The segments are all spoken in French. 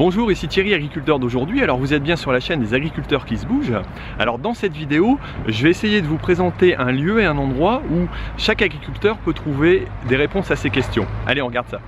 Bonjour, ici Thierry, agriculteur d'aujourd'hui. Alors vous êtes bien sur la chaîne des agriculteurs qui se bougent. Alors dans cette vidéo, je vais essayer de vous présenter un lieu et un endroit où chaque agriculteur peut trouver des réponses à ses questions. Allez, on regarde ça.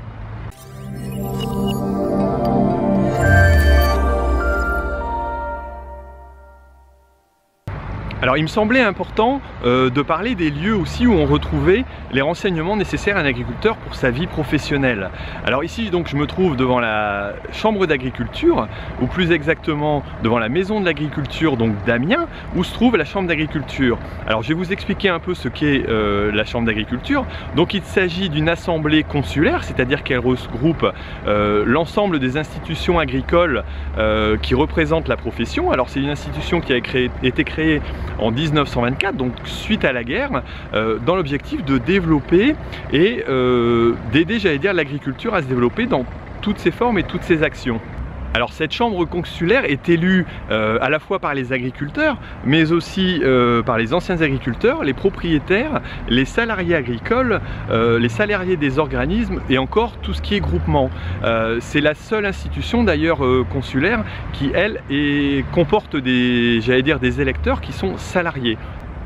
Alors il me semblait important de parler des lieux aussi où on retrouvait les renseignements nécessaires à un agriculteur pour sa vie professionnelle. Alors ici donc je me trouve devant la chambre d'agriculture, ou plus exactement devant la maison de l'agriculture donc d'Amiens, où se trouve la chambre d'agriculture. Alors je vais vous expliquer un peu ce qu'est la chambre d'agriculture. Donc il s'agit d'une assemblée consulaire, c'est-à-dire qu'elle regroupe l'ensemble des institutions agricoles qui représentent la profession. Alors c'est une institution qui a été créée en 1924, donc suite à la guerre, dans l'objectif de développer et d'aider, j'allais dire, l'agriculture à se développer dans toutes ses formes et toutes ses actions. Alors cette chambre consulaire est élue à la fois par les agriculteurs, mais aussi par les anciens agriculteurs, les propriétaires, les salariés agricoles, les salariés des organismes et encore tout ce qui est groupement. C'est la seule institution d'ailleurs consulaire qui, elle, comporte des électeurs qui sont salariés.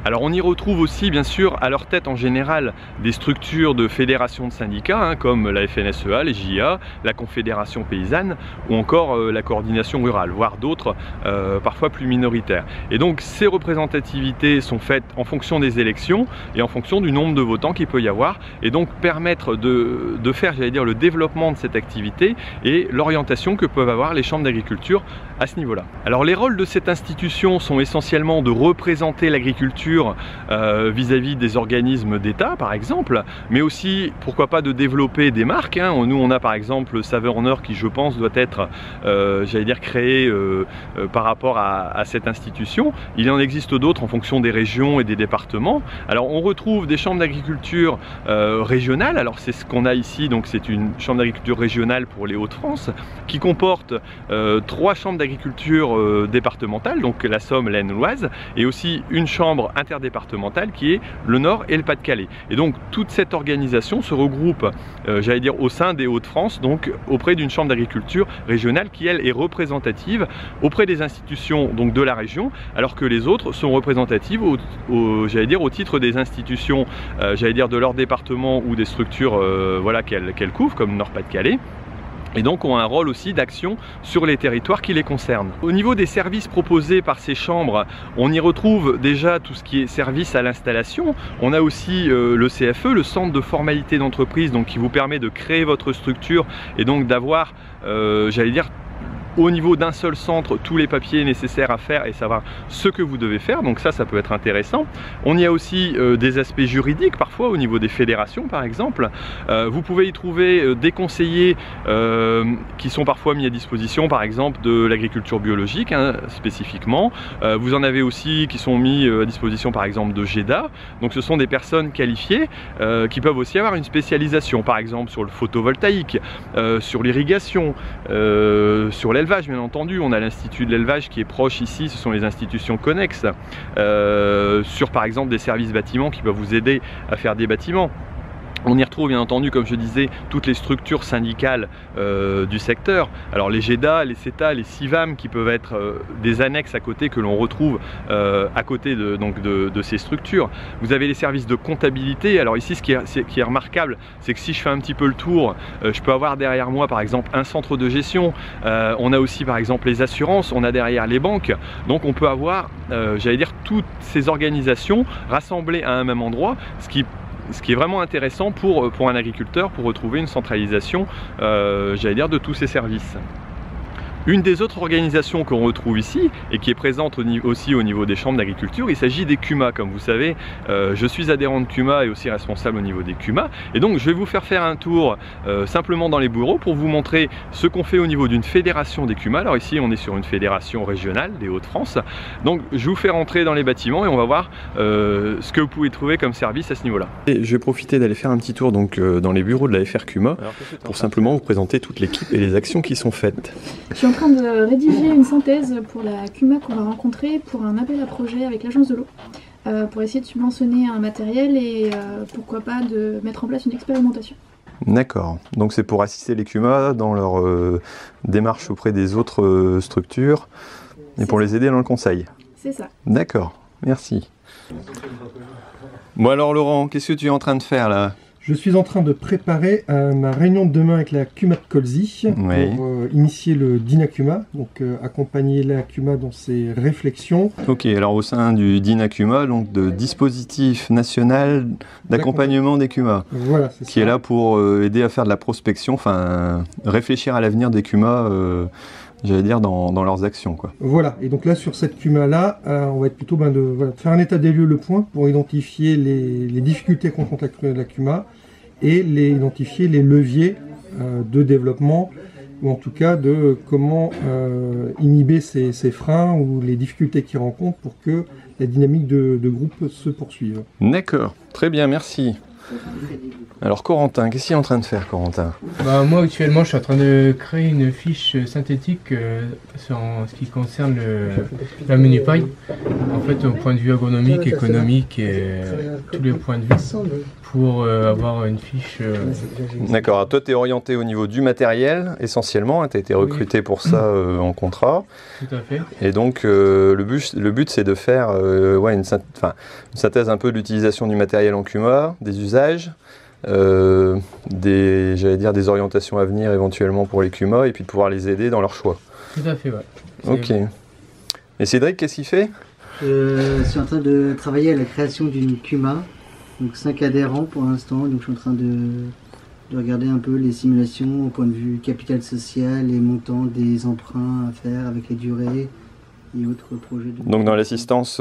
Alors on y retrouve aussi bien sûr à leur tête en général des structures de fédérations de syndicats comme la FNSEA, les JA, la Confédération paysanne ou encore la coordination rurale, voire d'autres parfois plus minoritaires. Et donc ces représentativités sont faites en fonction des élections et en fonction du nombre de votants qu'il peut y avoir, et donc permettre de faire, j'allais dire, le développement de cette activité et l'orientation que peuvent avoir les chambres d'agriculture à ce niveau-là. Alors les rôles de cette institution sont essentiellement de représenter l'agriculture vis-à-vis des organismes d'État par exemple, mais aussi pourquoi pas de développer des marques. Nous on a par exemple Saveur Nord qui, je pense, doit être j'allais dire créé par rapport à cette institution. Il en existe d'autres en fonction des régions et des départements. Alors on retrouve des chambres d'agriculture régionales. Alors c'est ce qu'on a ici, donc c'est une chambre d'agriculture régionale pour les Hauts-de-France qui comporte 3 chambres d'agriculture départementales, donc la Somme, l'Aisne, l'Oise, et aussi une chambre interdépartementale qui est le Nord et le Pas-de-Calais. Et donc toute cette organisation se regroupe, j'allais dire, au sein des Hauts-de-France, donc auprès d'une chambre d'agriculture régionale qui, elle, est représentative auprès des institutions donc de la région, alors que les autres sont représentatives j'allais dire, au titre des institutions, j'allais dire, de leur département ou des structures voilà, qu'elles couvrent, comme Nord-Pas-de-Calais. Et donc ont un rôle aussi d'action sur les territoires qui les concernent. Au niveau des services proposés par ces chambres, on y retrouve déjà tout ce qui est service à l'installation. On a aussi le CFE, le centre de formalité d'entreprise, donc qui vous permet de créer votre structure et donc d'avoir, j'allais dire, au niveau d'un seul centre, tous les papiers nécessaires à faire et savoir ce que vous devez faire. Donc ça peut être intéressant. On y a aussi des aspects juridiques, parfois au niveau des fédérations par exemple. Vous pouvez y trouver des conseillers qui sont parfois mis à disposition, par exemple de l'agriculture biologique spécifiquement. Vous en avez aussi qui sont mis à disposition par exemple de GEDA. Donc ce sont des personnes qualifiées qui peuvent aussi avoir une spécialisation, par exemple sur le photovoltaïque, sur l'irrigation, sur l'élevage. Bien entendu, on a l'Institut de l'élevage qui est proche ici, ce sont les institutions connexes, sur par exemple des services bâtiments qui peuvent vous aider à faire des bâtiments. On y retrouve bien entendu, comme je disais, toutes les structures syndicales du secteur. Alors les GEDA, les CETA, les CIVAM qui peuvent être des annexes à côté que l'on retrouve à côté de ces structures. Vous avez les services de comptabilité. Alors ici ce qui est remarquable, c'est que si je fais un petit peu le tour, je peux avoir derrière moi par exemple un centre de gestion. On a aussi par exemple les assurances, on a derrière les banques. Donc on peut avoir, j'allais dire, toutes ces organisations rassemblées à un même endroit, ce qui est vraiment intéressant pour un agriculteur, pour retrouver une centralisation, j'allais dire, de tous ces services. Une des autres organisations qu'on retrouve ici et qui est présente aussi au niveau des chambres d'agriculture, il s'agit des CUMA. Comme vous savez, je suis adhérent de CUMA et aussi responsable au niveau des CUMA. Et donc je vais vous faire un tour simplement dans les bureaux pour vous montrer ce qu'on fait au niveau d'une fédération des CUMA. Alors ici on est sur une fédération régionale des Hauts-de-France. Donc je vous fais rentrer dans les bâtiments et on va voir ce que vous pouvez trouver comme service à ce niveau-là. Je vais profiter d'aller faire un petit tour donc, dans les bureaux de la FR CUMA pour simplement vous présenter toute l'équipe et les actions qui sont faites. En train de rédiger une synthèse pour la CUMA qu'on va rencontrer pour un appel à projet avec l'agence de l'eau pour essayer de subventionner un matériel et pourquoi pas de mettre en place une expérimentation. D'accord. Donc c'est pour assister les CUMA dans leur démarche auprès des autres structures et pour les aider dans le conseil. C'est ça. D'accord, merci. Bon alors Laurent, qu'est-ce que tu es en train de faire là? Je suis en train de préparer ma réunion de demain avec la CUMA de Colzy pour initier le DINACUMA, donc accompagner la CUMA dans ses réflexions. Ok, alors au sein du DINACUMA, donc de dispositif national d'accompagnement des CUMA, voilà, c'est qui est là pour aider à faire de la prospection, enfin réfléchir à l'avenir des CUMA, j'allais dire dans leurs actions, quoi. Voilà, et donc là sur cette CUMA-là, on va être plutôt de faire un état des lieux, le point, pour identifier les difficultés qu'on rencontre avec la CUMA, et identifier les leviers de développement, ou en tout cas de comment inhiber ces freins ou les difficultés qu'ils rencontrent pour que la dynamique de groupe se poursuive. D'accord, très bien, merci. Alors Corentin, qu'est-ce qu'il est en train de faire, Corentin? Moi actuellement je suis en train de créer une fiche synthétique en ce qui concerne la menu paille. En fait au point de vue ergonomique, économique et tous les points de vue pour avoir une fiche... D'accord, toi tu es orienté au niveau du matériel essentiellement, tu as été recruté pour ça en contrat. Tout à fait. Et donc le but c'est de faire une synthèse un peu de l'utilisation du matériel en CUMA, des usages, des orientations à venir éventuellement pour les CUMA et puis de pouvoir les aider dans leur choix. Tout à fait, ouais. Ok. Et Cédric, qu'est-ce qu'il fait? Je suis en train de travailler à la création d'une CUMA, donc 5 adhérents pour l'instant, donc je suis en train de regarder un peu les simulations au point de vue capital social, les montants des emprunts à faire avec les durées et autres projets. Donc dans l'assistance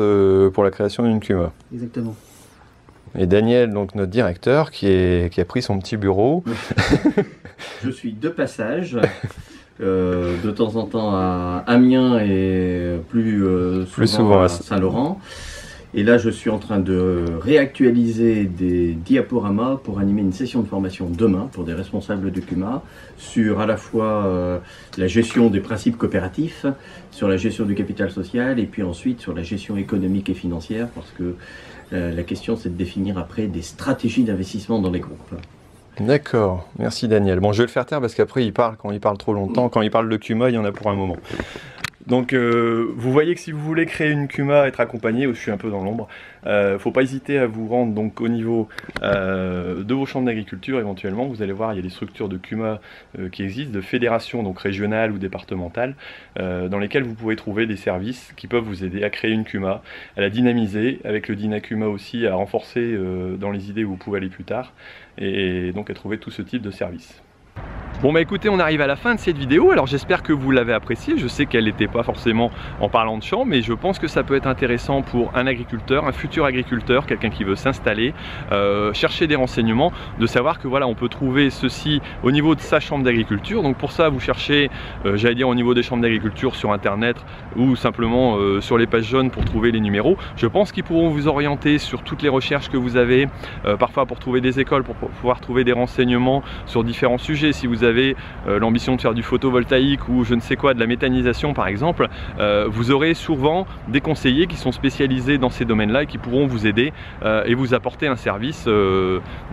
pour la création d'une CUMA. Exactement. Et Daniel, donc notre directeur, qui a pris son petit bureau. Je suis de passage, de temps en temps à Amiens et plus souvent à Saint-Laurent. Et là, je suis en train de réactualiser des diaporamas pour animer une session de formation demain pour des responsables de CUMA sur à la fois la gestion des principes coopératifs, sur la gestion du capital social et puis ensuite sur la gestion économique et financière parce que la question c'est de définir après des stratégies d'investissement dans les groupes. D'accord, merci Daniel. Bon, je vais le faire taire parce qu'après quand il parle trop longtemps, quand il parle de CUMA, il y en a pour un moment. Donc vous voyez que si vous voulez créer une CUMA, être accompagné, je suis un peu dans l'ombre, faut pas hésiter à vous rendre donc au niveau de vos chambres d'agriculture éventuellement. Vous allez voir, il y a des structures de CUMA qui existent, de fédérations donc régionales ou départementales, dans lesquelles vous pouvez trouver des services qui peuvent vous aider à créer une CUMA, à la dynamiser, avec le DINACUMA aussi, à renforcer dans les idées où vous pouvez aller plus tard, et donc à trouver tout ce type de services. Bon bah écoutez, on arrive à la fin de cette vidéo, alors j'espère que vous l'avez appréciée. Je sais qu'elle n'était pas forcément en parlant de champs, mais je pense que ça peut être intéressant pour un agriculteur, un futur agriculteur, quelqu'un qui veut s'installer, chercher des renseignements, de savoir que voilà, on peut trouver ceci au niveau de sa chambre d'agriculture. Donc pour ça, vous cherchez, j'allais dire au niveau des chambres d'agriculture sur internet ou simplement sur les pages jaunes pour trouver les numéros. Je pense qu'ils pourront vous orienter sur toutes les recherches que vous avez, parfois pour trouver des écoles, pour pouvoir trouver des renseignements sur différents sujets. Si vous avez l'ambition de faire du photovoltaïque ou je ne sais quoi, de la méthanisation par exemple, vous aurez souvent des conseillers qui sont spécialisés dans ces domaines-là et qui pourront vous aider et vous apporter un service,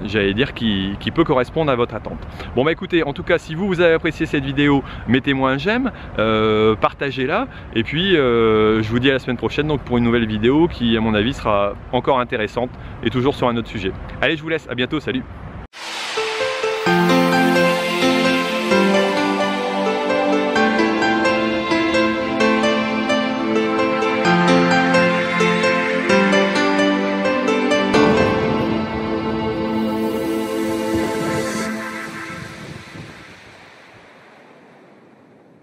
j'allais dire, qui peut correspondre à votre attente. Bon bah écoutez, en tout cas, si vous avez apprécié cette vidéo, mettez-moi un j'aime, partagez-la et puis je vous dis à la semaine prochaine donc pour une nouvelle vidéo qui à mon avis sera encore intéressante et toujours sur un autre sujet. Allez, je vous laisse, à bientôt, salut!